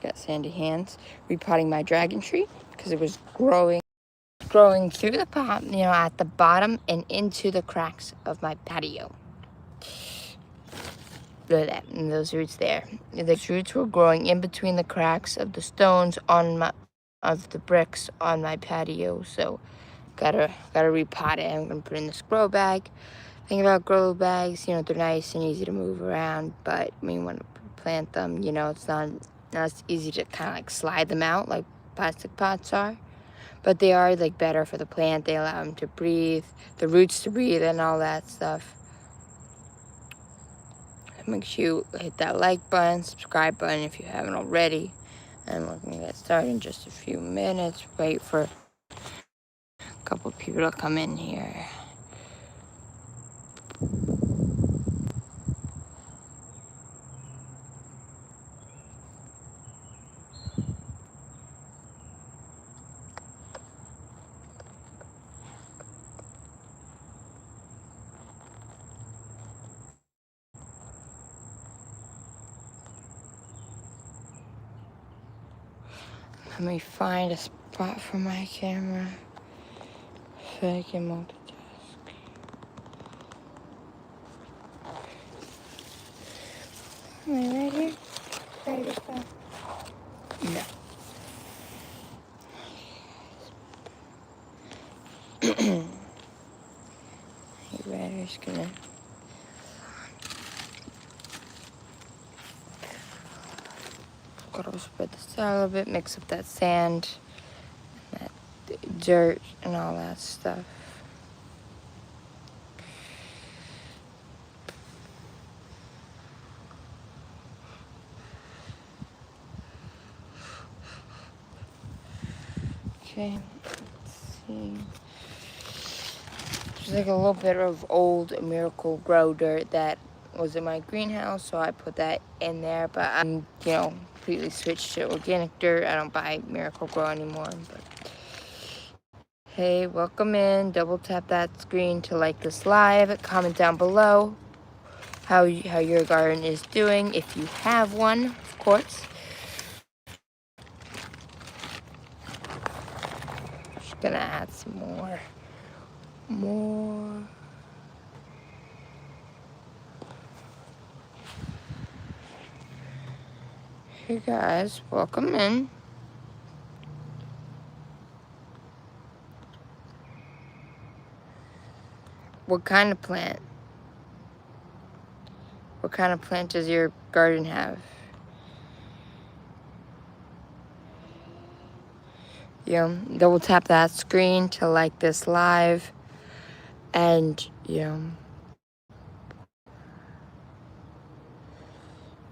got sandy hands. Repotting my dragon tree because it was growing through the pot, at the bottom and into the cracks of my patio. Look at that, and those roots there. Those roots were growing in between the cracks of the stones of the bricks on my patio. So, gotta repot it. I'm gonna put it in this grow bag. Thing about grow bags, they're nice and easy to move around, but when you plant them, it's not as easy to kind of like slide them out like plastic pots are. But they are like better for the plant. They allow them to breathe, the roots to breathe, and all that stuff. Make sure you hit that like button, subscribe button if you haven't already. And we're gonna get started in just a few minutes. Wait for a couple of people to come in here. Let me find a spot for my camera so I can multitask. Am I right here? Right here. No. Hey, I'm just gonna. Gotta spread this out a little bit, mix up that sand, that dirt, and all that stuff. Okay, let's see. There's like a little bit of old Miracle Grow dirt that was in my greenhouse, so I put that in there, but I'm, completely switched to organic dirt. I don't buy Miracle Grow anymore, but hey, welcome in. Double tap that screen to like this live. Comment down below how your garden is doing, if you have one, of course. Just gonna add some more. Hey guys, welcome in. What kind of plant? What kind of plant does your garden have? Double tap that screen to like this live, and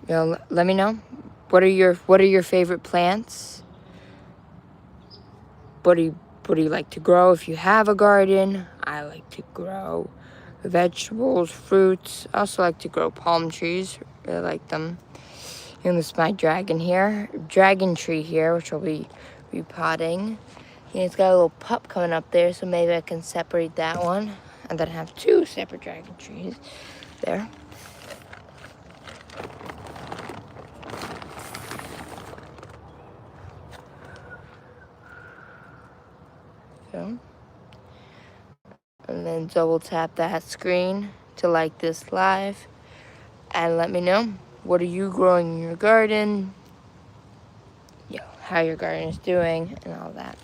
let me know. What are your favorite plants? What do you like to grow if you have a garden? I like to grow vegetables, fruits. I also like to grow palm trees. Really like them. And this is my dragon tree here, which I'll be repotting. It's got a little pup coming up there, so maybe I can separate that one and then have two separate dragon trees there. So, and then double tap that screen to like this live and let me know, what are you growing in your garden? How your garden is doing and all that.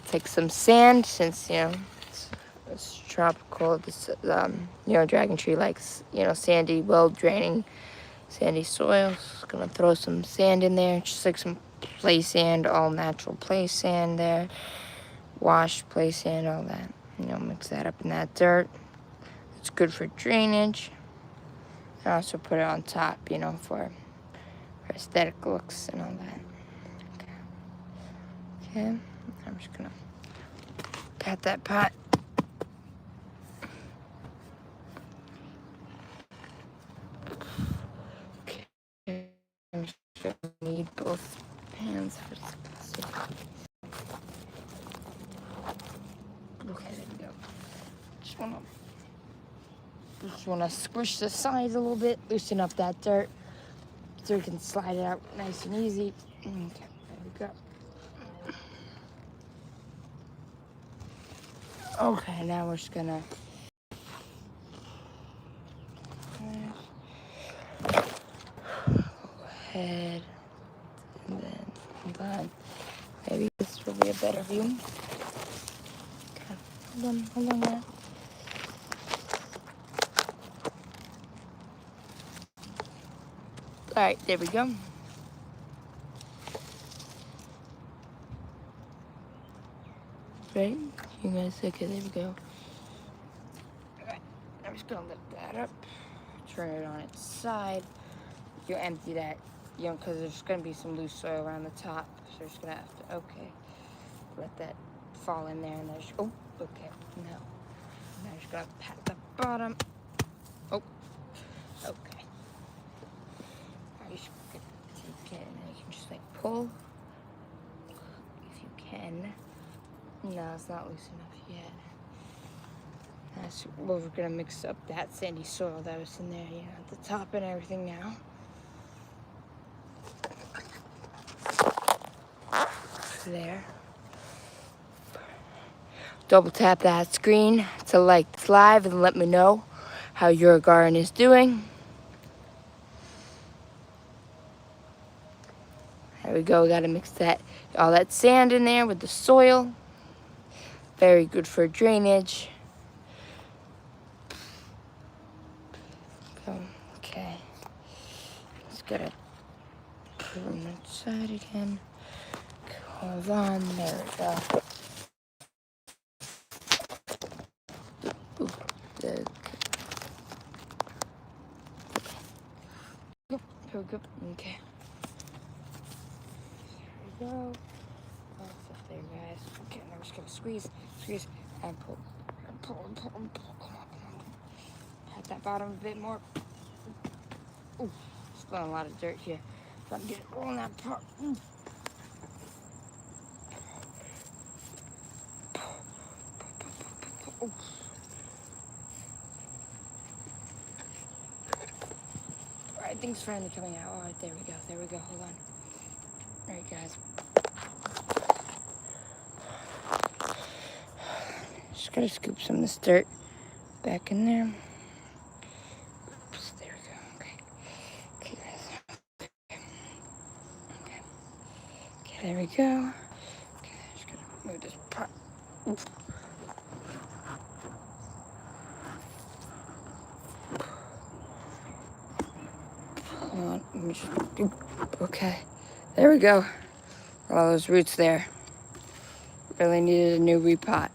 Take some sand, since it's tropical. This dragon tree likes sandy, well-draining, sandy soil. So gonna throw some sand in there, just like some play sand, all natural play sand there, washed play sand, all that. Mix that up in that dirt. It's good for drainage. I also put it on top, for aesthetic looks and all that. Okay, I'm just gonna pat that pot. Okay, I'm just gonna need both hands for this. Okay, there we go. Just wanna squish the sides a little bit, loosen up that dirt. so we can slide it out nice and easy. Okay, there we go. Okay, now we're just gonna go ahead and then hold on. Maybe this will be a better view. Okay, hold on now. All right, there we go. Right? You guys, okay, there we go. Alright, I'm just gonna lift that up, turn it on its side. You empty that, you know, because there's gonna be some loose soil around the top, so you're just gonna have to, okay, let that fall in there, and then just, oh, okay, no. Now you're just gonna pat the bottom. Oh, okay. Now you should take it, and then you can just like pull, if you can. No, it's not loose enough yet. That's well, we're gonna mix up that sandy soil that was in there, you know, at the top and everything now. There. Double tap that screen to like this live and let me know how your garden is doing. There we go. We gotta mix that all that sand in there with the soil. Very good for drainage. Okay. Just gotta put it on that side again. Hold on. There we go. Ooh, here we go. Okay. There we go. Oh, it's up there, guys. Okay, now we're just gonna squeeze, and pull, and pull, and pull, and pull. Come on. Pat that bottom a bit more. Ooh, spilling a lot of dirt here. So I'm getting all in that part. Ooh. Ooh. Alright, things finally coming out. Alright, there we go, hold on. Alright, guys. Just gotta scoop some of this dirt back in there. Oops, there we go, okay. Okay, guys. Okay, there we go. Okay, just gonna move this part. Oops. Hold on, let me just, okay. There we go. All those roots there. Really needed a new repot.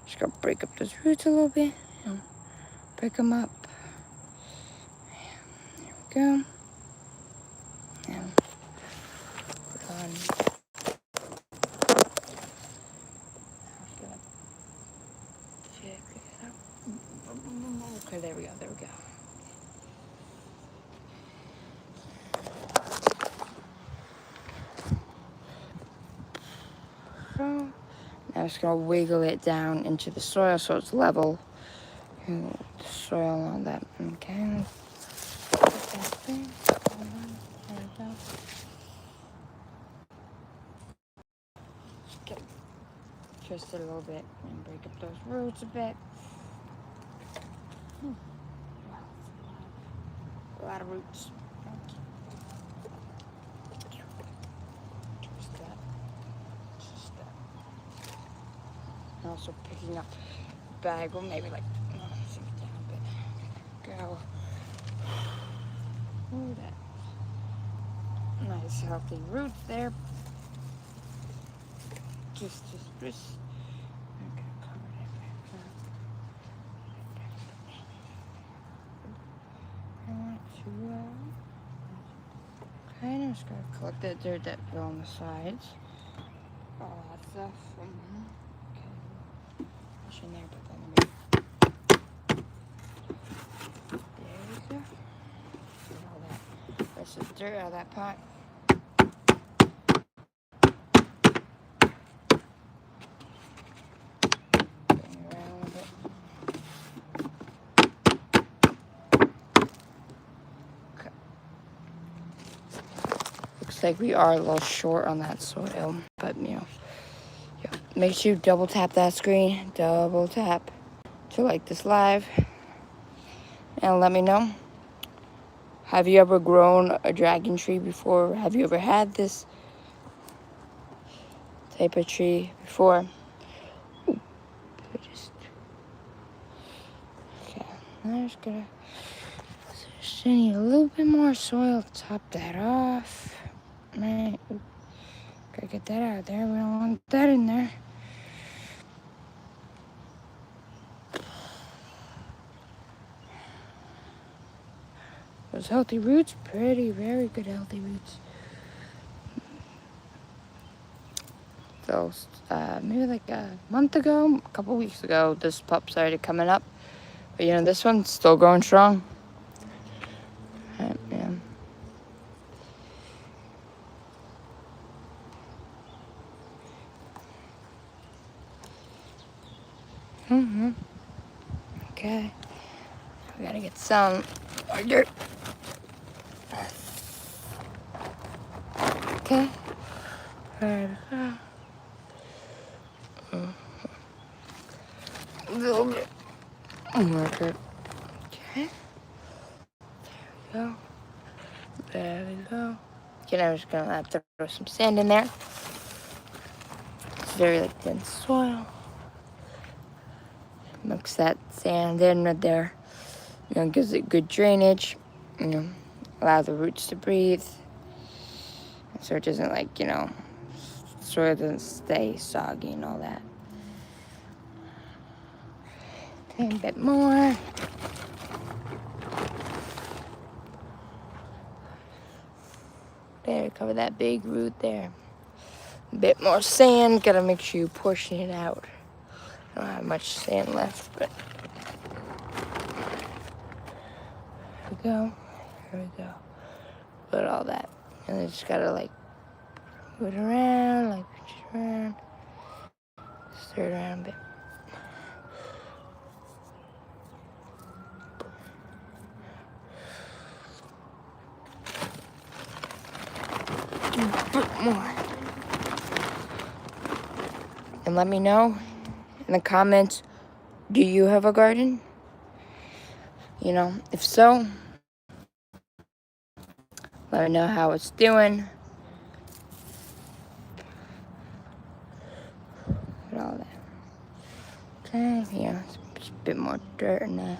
Just gonna break up those roots a little bit. Break them up. There we go. And put on. Check it out. Okay, there we go. So now just gonna wiggle it down into the soil so it's level. The soil on that. Okay. Put that thing. Hold on. There we go. Just get twist it a little bit and break up those roots a bit. A lot of roots. Twist that. And also picking up the bag, well, maybe like sink it down a bit. Go. Ooh, that nice healthy roots there. Just. I'm gonna cover that back up. I want to, okay, I'm just gonna collect that dirt that fell on the sides. All that stuff. Okay. Push in there, but then there we go. Get all that rest of the dirt out of that pot. looks like we are a little short on that soil, but you know, yeah. Make sure you double tap that screen, double tap to like this live, and let me know. Have you ever grown a dragon tree before? Have you ever had this type of tree before? Ooh, okay, I'm just gonna need a little bit more soil to top that off. Right, gotta get that out of there. We don't want that in there. Those healthy roots, very good healthy roots. So, maybe like a month ago, a couple weeks ago, this pup started coming up. But you know, this one's still going strong. Right, yeah. Okay. We gotta get some more dirt. Okay. A little bit more dirt. Okay. There we go. There we go. Okay, now I'm just gonna have to throw some sand in there. It's very like dense soil. Mix that sand in right there. You know, gives it good drainage. You know, allow the roots to breathe. So it doesn't like, you know, soil doesn't stay soggy and all that. Okay, a bit more. There, cover that big root there. A bit more sand. Gotta make sure you portion it out. I don't have much sand left, but here we go. Here we go. Put all that. And then just gotta like move it around, like push it around. Stir it around a bit. A bit more. And let me know in the comments, do you have a garden? You know, if so, let me know how it's doing. And all that. Okay, yeah, just a bit more dirt in there.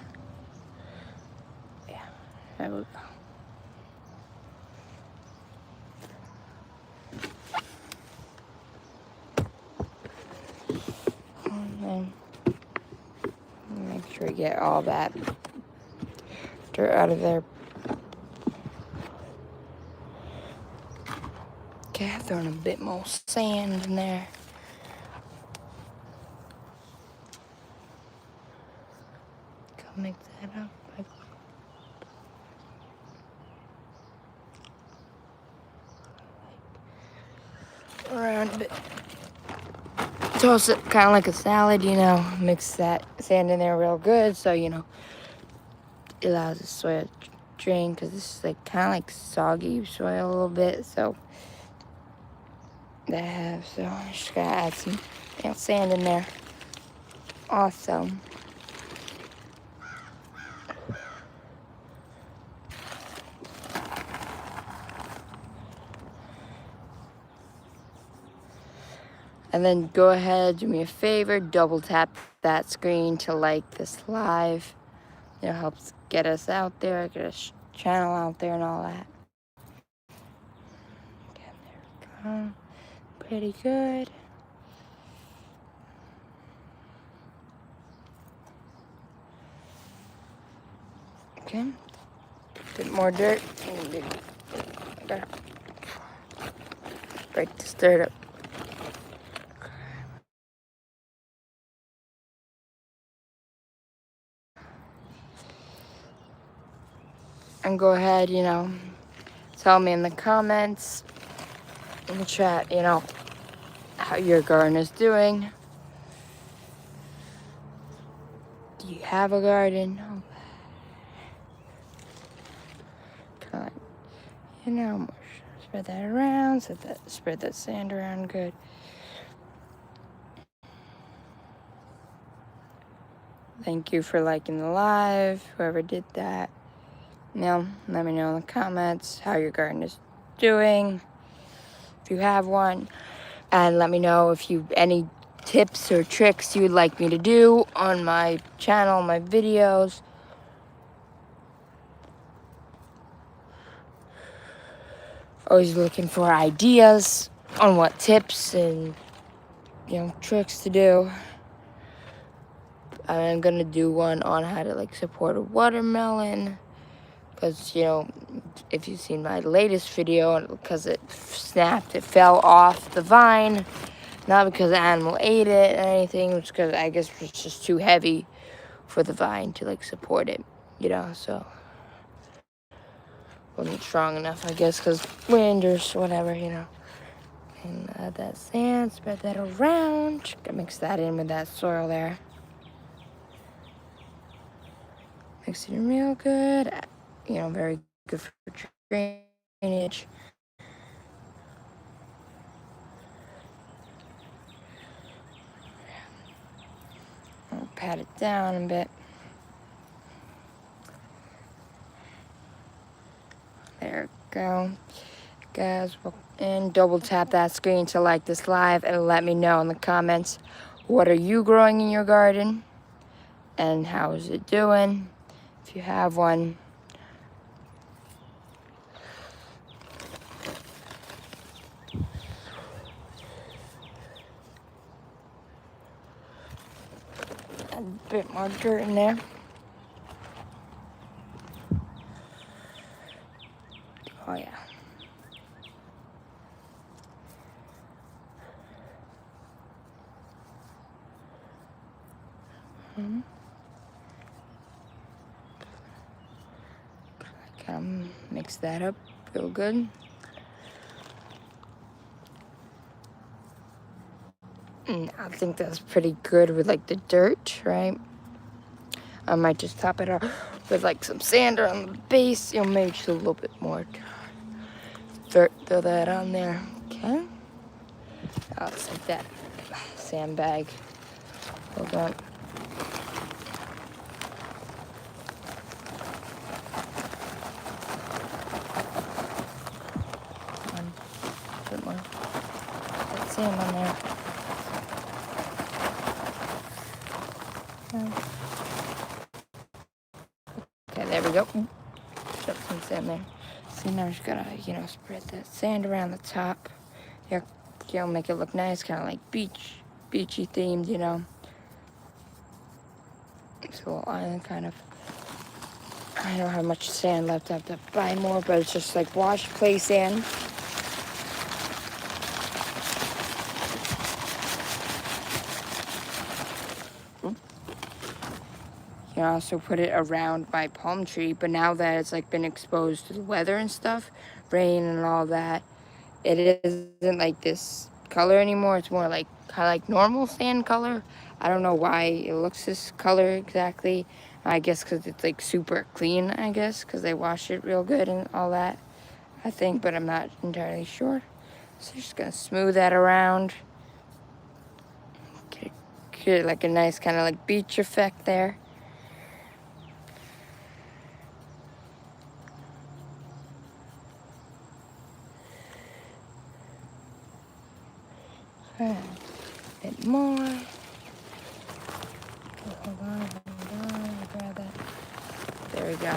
Yeah, there we go. And then make sure you get all that dirt out of there. Okay, I've thrown a bit more sand in there. Go mix that up. Around a bit. Toss it kind of like a salad, you know. Mix that sand in there real good, so you know it allows the soil to drain, because this is like kind of like soggy soil a little bit. So I'm just gonna add some sand in there. Awesome. And then go ahead, do me a favor, double tap that screen to like this live. It helps get us out there, get a channel out there and all that. Okay, there we go. Pretty good. Okay, a bit more dirt. Break this dirt up. And go ahead, you know, tell me in the comments, in the chat, you know, how your garden is doing. Do you have a garden? Kind of like, you know, spread that around, spread that sand around good. Thank you for liking the live, whoever did that. Now, let me know in the comments how your garden is doing, if you have one. And let me know if you any tips or tricks you would like me to do on my channel, my videos. Always looking for ideas on what tips and tricks to do. I'm gonna do one on how to support a watermelon, because if you've seen my latest video, because it snapped, it fell off the vine, not because the animal ate it or anything, it's because I guess it's just too heavy for the vine to support it, so wasn't strong enough, I guess, because wind or whatever, And add that sand, spread that around. Gotta mix that in with that soil there. Mix it in real good. Very good for drainage. I'll pat it down a bit. There we go. Guys, and double tap that screen to like this live and let me know in the comments, what are you growing in your garden and how is it doing, if you have one. Add a bit more dirt in there. Oh yeah. Mix that up real good. And I think that's pretty good with the dirt, right? I might just top it off with some sand on the base, maybe just a little bit more dirt, throw that on there. Okay. I'll take that sandbag. Hold on. Put more that sand on there. Okay, there we go. Put some sand there. So now I'm just gonna, spread that sand around the top. Make it look nice, kind of like beachy themed, It's a little island kind of. I don't have much sand left. I have to buy more, but it's just washed clay sand. I also put it around my palm tree, but now that it's been exposed to the weather and stuff, rain and all that, it isn't this color anymore. It's more kind of like normal sand color. I don't know why it looks this color exactly. I guess because it's super clean, I guess, because they wash it real good and all that, I think, but I'm not entirely sure. So just gonna smooth that around. Get a nice kind of beach effect there. A bit more. Hold on, grab that. There we go.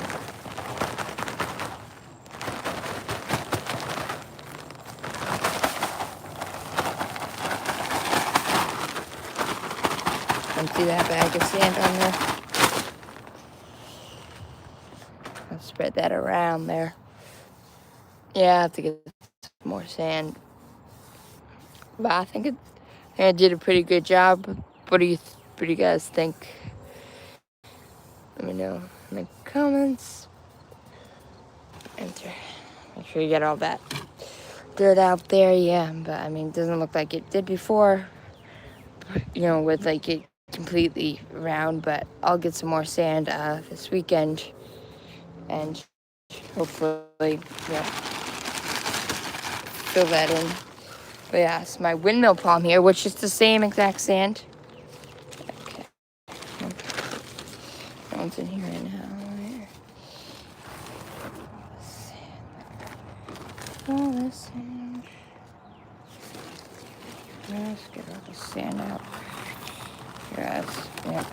Empty that bag of sand on there. I'll spread that around there. Yeah, I have to get some more sand. But I think I did a pretty good job. What do you guys think? Let me know in the comments. Enter. Make sure you get all that dirt out there. Yeah, but it doesn't look like it did before. With it completely round. But I'll get some more sand this weekend, and hopefully, fill that in. But yeah, it's my windmill palm here, which is the same exact sand. Okay. No one's in here right now. All this sand. Let's get all the sand out. Yes, yeah.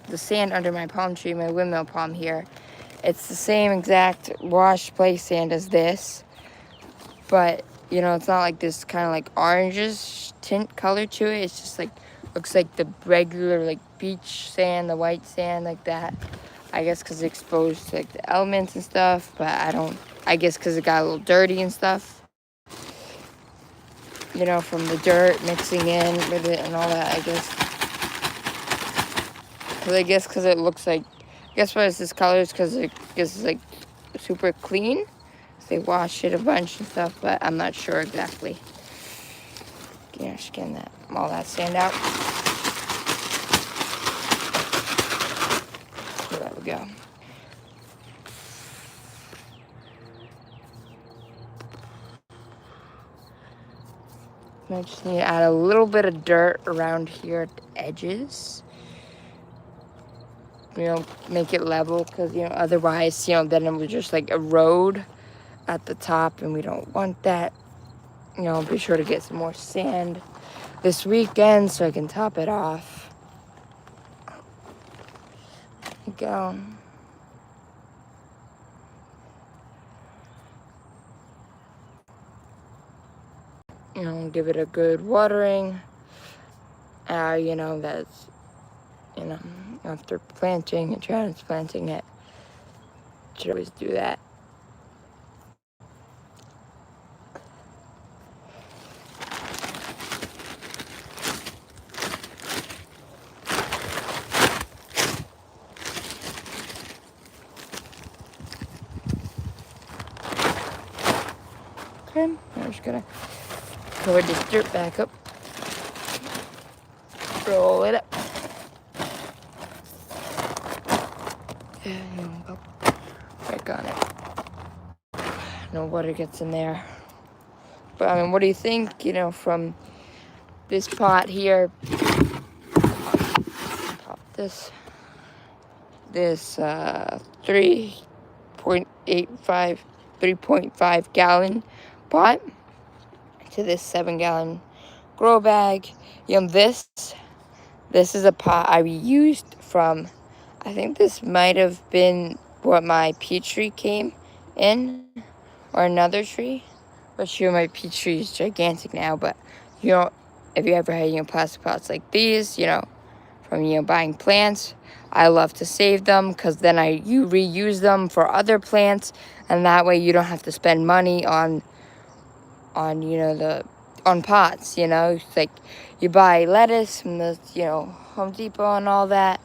The sand under my palm tree, my windmill palm here, it's the same exact washed play sand as this, but you know, it's not like this kind of like orangish tint color to it. It's just like, looks like the regular like beach sand, the white sand like that. I guess because it's exposed to like the elements and stuff, but I guess because it got a little dirty and stuff. You know, from the dirt mixing in with it and all that, I guess. Because it looks like, I guess why it's this color is because it's like super clean. So they wash it a bunch and stuff, but I'm not sure exactly. Just getting all that sand out. There we go. I just need to add a little bit of dirt around here at the edges. You know, make it level, because, you know, otherwise, you know, then it would just like erode at the top, and we don't want that. You know, be sure to get some more sand this weekend so I can top it off. There you go. You know, give it a good watering. You know, that's, you know, after planting and transplanting it, should always do that. Okay, I'm just gonna cover this dirt back up. Roll it up. And go back on it. No water gets in there. But I mean, what do you think, you know, from this pot here? Pop this 3.5 gallon pot to this 7-gallon grow bag. You know, this is a pot I reused from, I think this might have been what my peach tree came in, or another tree. But sure, my peach tree is gigantic now. But, you know, if you ever had, you know, plastic pots like these, you know, from, you know, buying plants, I love to save them, because then you reuse them for other plants, and that way you don't have to spend money on you know, on pots. You know, it's like you buy lettuce from the, you know, Home Depot and all that,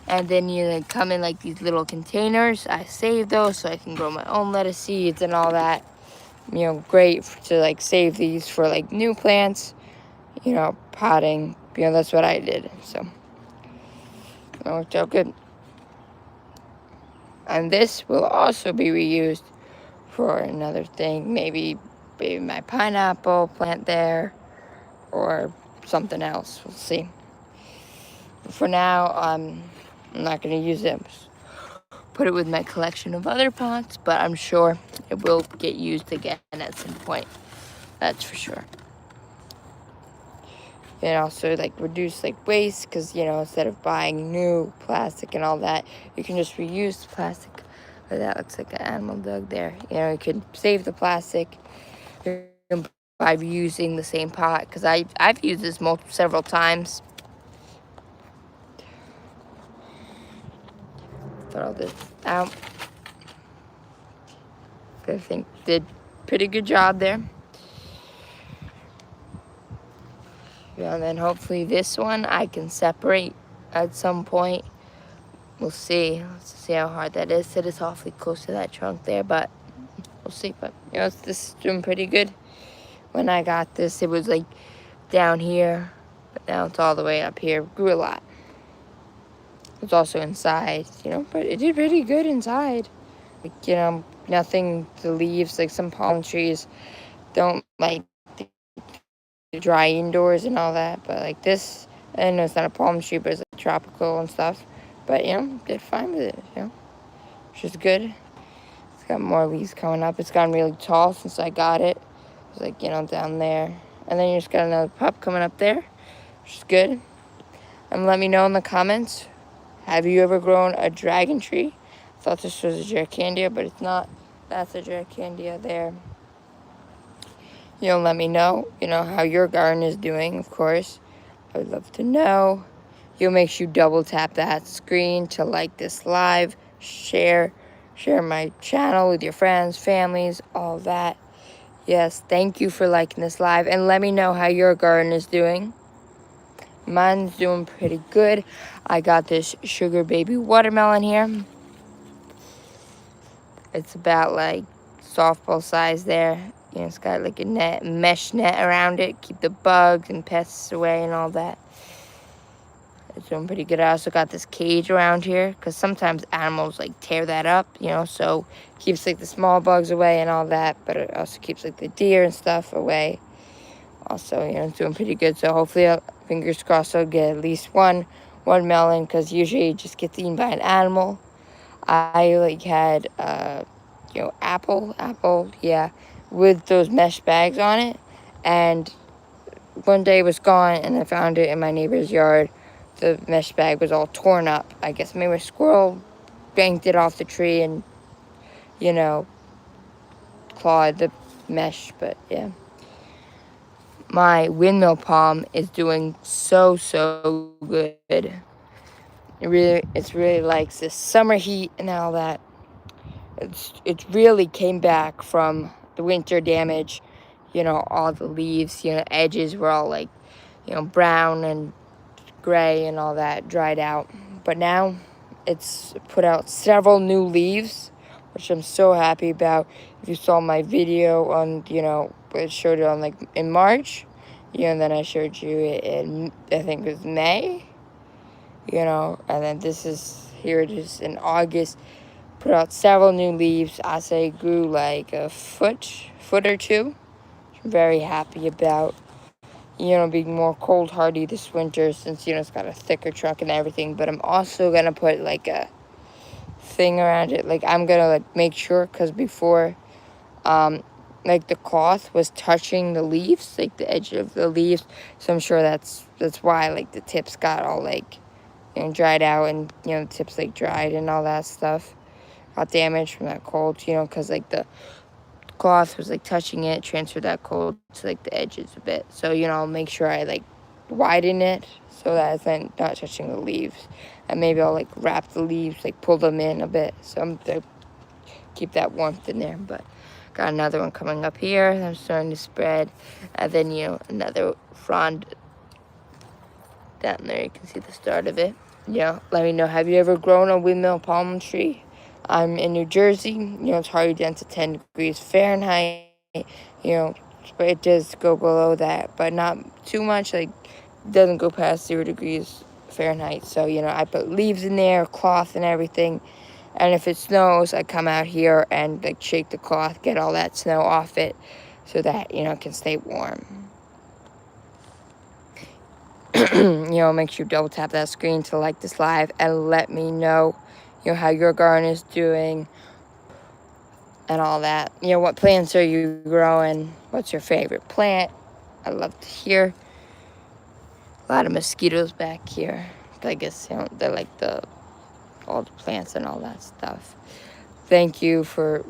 and then you like come in like these little containers. I save those so I can grow my own lettuce seeds and all that. You know, great to like save these for like new plants, you know, potting. You know, that's what I did, so it worked out good. And this will also be reused for another thing, maybe my pineapple plant there, or something else. We'll see. But for now, I'm not going to use it. Put it with my collection of other pots, but I'm sure it will get used again at some point. That's for sure. And also, like, reduce like waste, because, you know, instead of buying new plastic and all that, you can just reuse the plastic. But that looks like an animal dug there. You know, you could save the plastic by reusing the same pot, because I've used this several times. Put all this out. I think did pretty good job there. Yeah, and then hopefully this one I can separate at some point. We'll see. Let's see how hard that is. It is awfully close to that trunk there, but we'll see. But, you know, this is doing pretty good. When I got this, it was like down here, but now it's all the way up here. It grew a lot. It's also inside, you know, but it did pretty good inside. Like, you know, nothing, the leaves, like some palm trees don't like to dry indoors and all that, but like this, I know it's not a palm tree, but it's like tropical and stuff, but did fine with it, which is good. It's got more leaves coming up. It's gotten really tall since I got it. It's like, down there. And then you just got another pup coming up there, which is good. And let me know in the comments, have you ever grown a dragon tree? I thought this was a Dracandia, but it's not. That's a Dracandia there. Let me know, how your garden is doing, of course. I would love to know. Make sure you double tap that screen to like this live, share my channel with your friends, families, all that. Yes, thank you for liking this live, and let me know how your garden is doing. Mine's doing pretty good. I got this sugar baby watermelon here. It's about like softball size there. It's got like a mesh net around it, keep the bugs and pests away and all that. It's doing pretty good. I also got this cage around here because sometimes animals like tear that up, so keeps like the small bugs away and all that, but it also keeps like the deer and stuff away. Also, it's doing pretty good. So hopefully, fingers crossed, I'll get at least one melon because usually it just gets eaten by an animal. I like had apple, yeah, with those mesh bags on it, and one day it was gone, and I found it in my neighbor's yard. The mesh bag was all torn up. I guess maybe a squirrel banked it off the tree and, clawed the mesh, but yeah. My windmill palm is doing so good. It's really likes this summer heat and all that. It really came back from the winter damage. All the leaves, edges were all like, brown and gray and all that, dried out. But now it's put out several new leaves, which I'm so happy about. If you saw my video on, it showed it on like in March, and then I showed you it in, I think it was May, and then here it is in August. Put out several new leaves. I say grew like a foot or two. I'm very happy about, being more cold hardy this winter since, it's got a thicker trunk and everything. But I'm also going to put like a thing around it. Like I'm going to like make sure, because before, like the cloth was touching the leaves, like the edge of the leaves. So I'm sure that's why like the tips got all like, dried out and, the tips like dried and all that stuff. Got damaged from that cold, because like the cloth was like touching it, transferred that cold to like the edges a bit. So, I'll make sure I like widen it so that it's not touching the leaves. And maybe I'll like wrap the leaves, like pull them in a bit. So I'm to keep that warmth in there. But got another one coming up here. I'm starting to spread. And then, another frond down there. You can see the start of it. Let me know, have you ever grown a windmill palm tree? I'm in New Jersey. It's hardly down to 10 degrees Fahrenheit. But it does go below that, but not too much. Like, it doesn't go past 0 degrees Fahrenheit. So, I put leaves in there, cloth and everything. And if it snows, I come out here and, like, shake the cloth, get all that snow off it so that, it can stay warm. Make sure you double tap that screen to like this live and let me know, how your garden is doing and all that. What plants are you growing? What's your favorite plant? I'd love to hear. A lot of mosquitoes back here. I guess, they're like all the plants and all that stuff. Thank you for,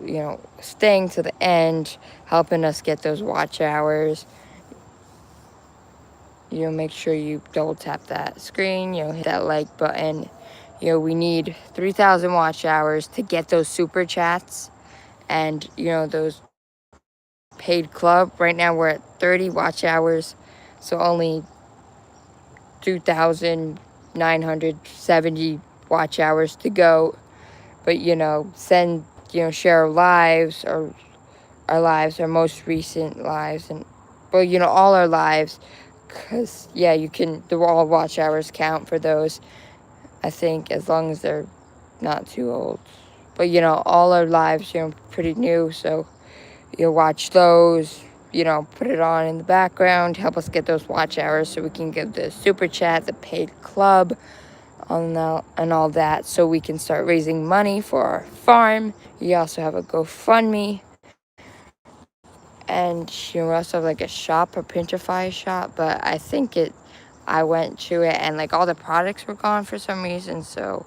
staying to the end, helping us get those watch hours. Make sure you double tap that screen, hit that like button. We need 3,000 watch hours to get those super chats and, those paid club. Right now we're at 30 watch hours, so only 2,970 watch hours to go. But, share our lives, or our lives, our most recent lives, and, well, all our lives. Because, yeah, all watch hours count for those, I think, as long as they're not too old. But, all our lives, pretty new. So, watch those, put it on in the background, help us get those watch hours so we can get the super chat, the paid club, and all that, so we can start raising money for our farm. We also have a GoFundMe. And we also have like a shop, a Printify shop, but I went to it and like all the products were gone for some reason, so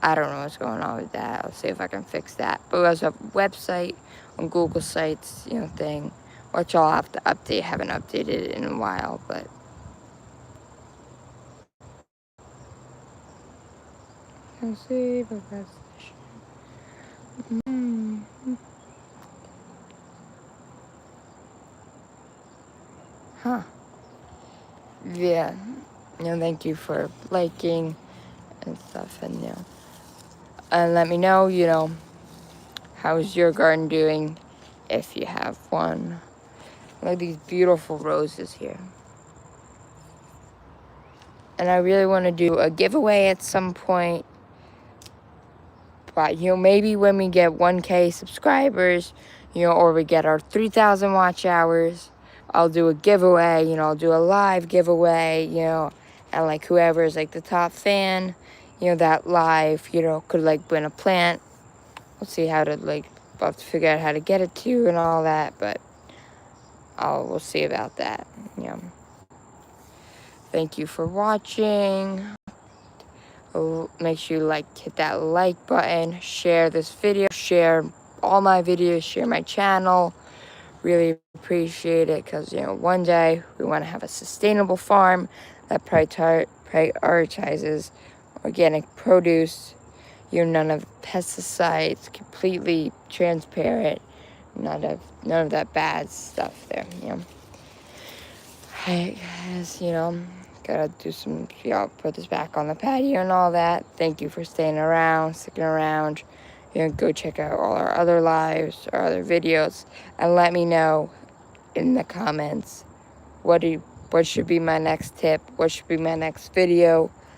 I don't know what's going on with that. I'll see if I can fix that. But we also have a website on Google Sites, thing, which I'll have to update. Haven't updated it in a while, but let's see if that's huh. Yeah. Thank you for liking and stuff, and let me know, how's your garden doing if you have one. Look at these beautiful roses here. And I really want to do a giveaway at some point. But, maybe when we get 1K subscribers, or we get our 3,000 watch hours, I'll do a giveaway, I'll do a live giveaway, and like whoever is like the top fan, that live, could like win a plant. We'll see how to I'll have to figure out how to get it to you and all that, but we'll see about that, Thank you for watching. Make sure you hit that like button, share this video, share all my videos, share my channel. Really appreciate it, because one day we want to have a sustainable farm that prioritizes organic produce, none of pesticides, completely transparent, none of that bad stuff there. Hey guys, gotta do some, put this back on the patio and all that. Thank you for sticking around. Go check out all our other lives, our other videos, and let me know in the comments what should be my next tip, what should be my next video,